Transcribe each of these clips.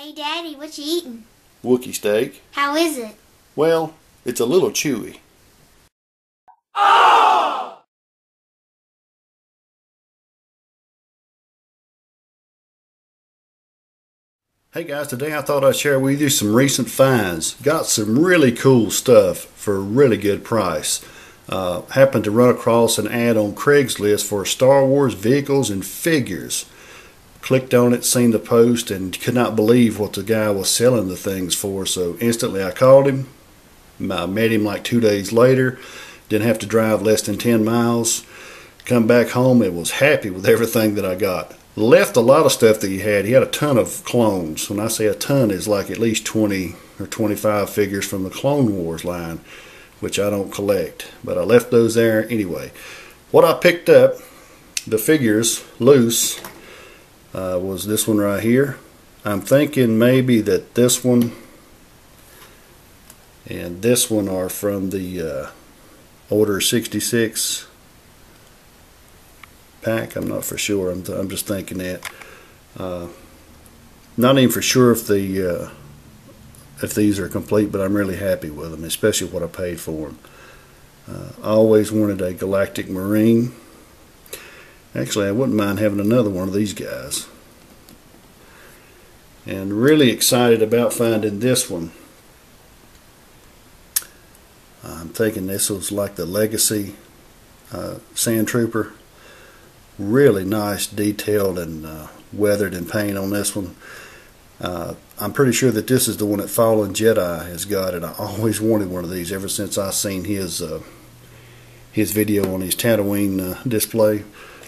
Hey Daddy, what you eating? Wookie steak. How is it? Well, it's a little chewy. Hey guys, today I thought I'd share with you some recent finds. Got some really cool stuff for a really good price. Happened to run across an ad on Craigslist for Star Wars vehicles and figures. Clicked on it, seen the post, and could not believe what the guy was selling the things for. So instantly I called him. I met him like 2 days later. Didn't have to drive less than 10 miles. Come back home and was happy with everything that I got. Left a lot of stuff that he had. He had a ton of clones. When I say a ton, it's like at least 20 or 25 figures from the Clone Wars line, which I don't collect. But I left those there anyway. What I picked up, the figures, loose, was this one right here. I'm thinking maybe that this one and this one are from the Order 66 pack. I'm not for sure. I'm just thinking that. Not even for sure if these are complete, but I'm really happy with them, especially what I paid for them. I always wanted a Galactic Marine. Actually, I wouldn't mind having another one of these guys. And really excited about finding this one. I'm thinking this was like the Legacy Sand Trooper. Really nice, detailed, and weathered and paint on this one. I'm pretty sure that this is the one that Fallen Jedi has got, and I always wanted one of these ever since I seen his video on his Tatooine display.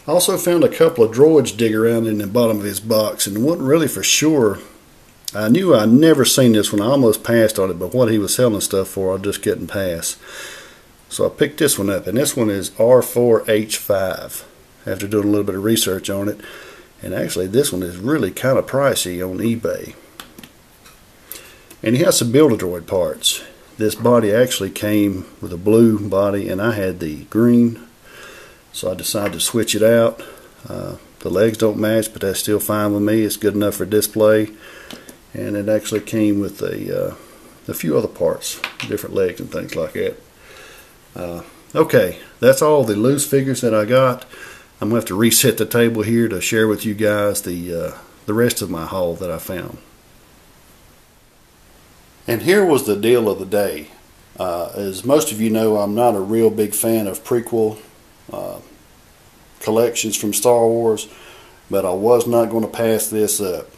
I also found a couple of droids dig around in the bottom of his box, and wasn't really for sure. I knew I'd never seen this one. I almost passed on it, but what he was selling stuff for, I just couldn't pass. So I picked this one up, and this one is R4H5. After doing a little bit of research on it, and actually this one is really kind of pricey on eBay. And he has some Build-A-Droid parts. This body actually came with a blue body, and I had the green, so I decided to switch it out. The legs don't match, but that's still fine with me. It's good enough for display. And it actually came with a few other parts, different legs and things like that. Okay, that's all the loose figures that I got. I'm going to have to reset the table here to share with you guys the rest of my haul that I found. And here was the deal of the day. As most of you know, I'm not a real big fan of prequel collections from Star Wars, but I was not going to pass this up.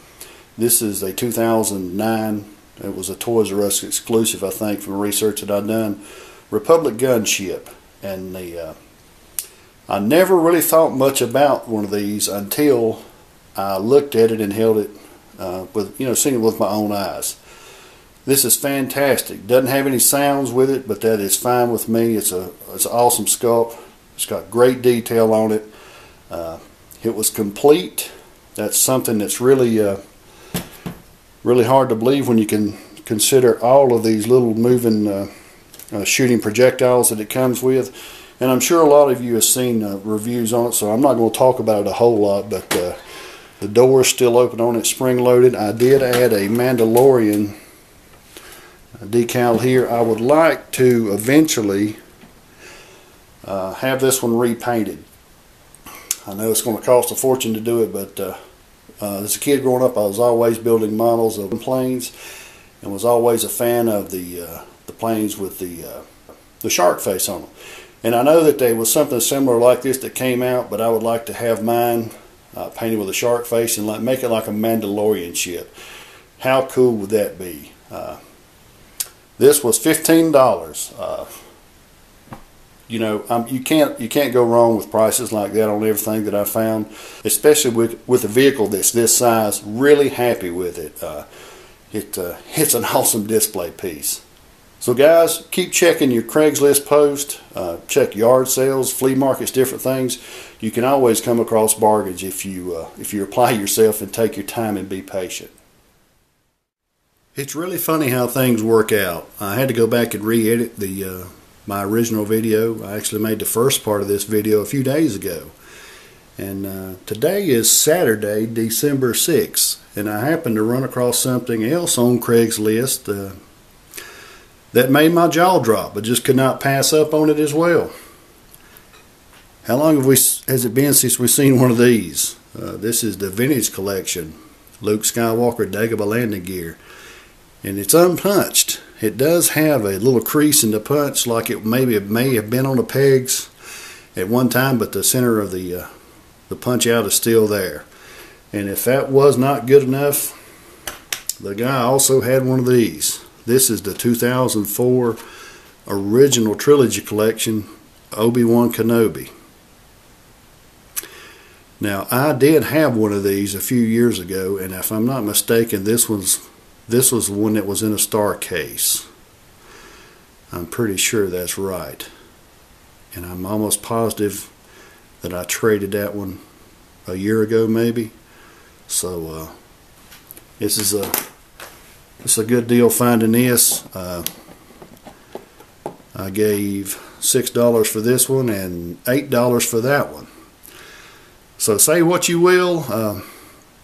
This is a 2009, it was a Toys R Us exclusive, I think, from research that I've done, Republic gunship. And I never really thought much about one of these until I looked at it and held it seen it with my own eyes. This is fantastic. Doesn't have any sounds with it, but that is fine with me. It's an awesome sculpt. It's got great detail on it. It was complete. That's something that's really really hard to believe when you can consider all of these little moving shooting projectiles that it comes with. And I'm sure a lot of you have seen reviews on it, so I'm not going to talk about it a whole lot, but the door is still open on it, spring-loaded. I did add a Mandalorian decal here. I would like to eventually have this one repainted. I know it's going to cost a fortune to do it, but as a kid growing up, I was always building models of planes and was always a fan of the planes with the shark face on them. And I know that there was something similar like this that came out, but I would like to have mine painted with a shark face and make it like a Mandalorian ship. How cool would that be? This was $15. You can't go wrong with prices like that on everything that I found, especially with a vehicle that's this size. Really happy with it. It's an awesome display piece. So guys, keep checking your Craigslist post, check yard sales, flea markets, different things. You can always come across bargains if you apply yourself and take your time and be patient. It's really funny how things work out. I had to go back and re-edit my original video. I actually made the first part of this video a few days ago. And today is Saturday, December 6th, and I happened to run across something else on Craigslist that made my jaw drop. I just could not pass up on it as well. How long has it been since we've seen one of these? This is the vintage collection, Luke Skywalker Dagobah landing gear, and it's unpunched. It does have a little crease in the punch, like it may have been on the pegs at one time, but the center of the punch out is still there. And if that was not good enough, the guy also had one of these. This is the 2004 original trilogy collection, Obi-Wan Kenobi. Now, I did have one of these a few years ago, and if I'm not mistaken, this was the one that was in a star case. I'm pretty sure that's right. And I'm almost positive that I traded that one a year ago, maybe. So it's a good deal finding this. I gave $6 for this one and $8 for that one. So say what you will,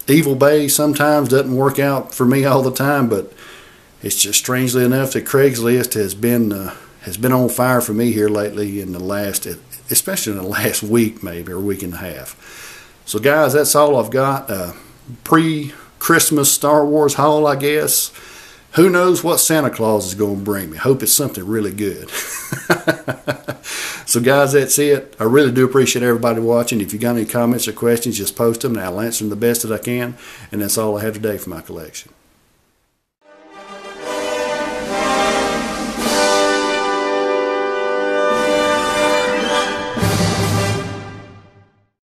Evil Bay sometimes doesn't work out for me all the time, but it's just strangely enough that Craigslist has been on fire for me here lately especially in the last week, maybe, or week and a half. So guys, that's all I've got. Pre-Christmas Star Wars haul, I guess. Who knows what Santa Claus is going to bring me. Hope it's something really good. So guys, that's it. I really do appreciate everybody watching. If you got any comments or questions, just post them and I'll answer them the best that I can. And that's all I have today for my collection.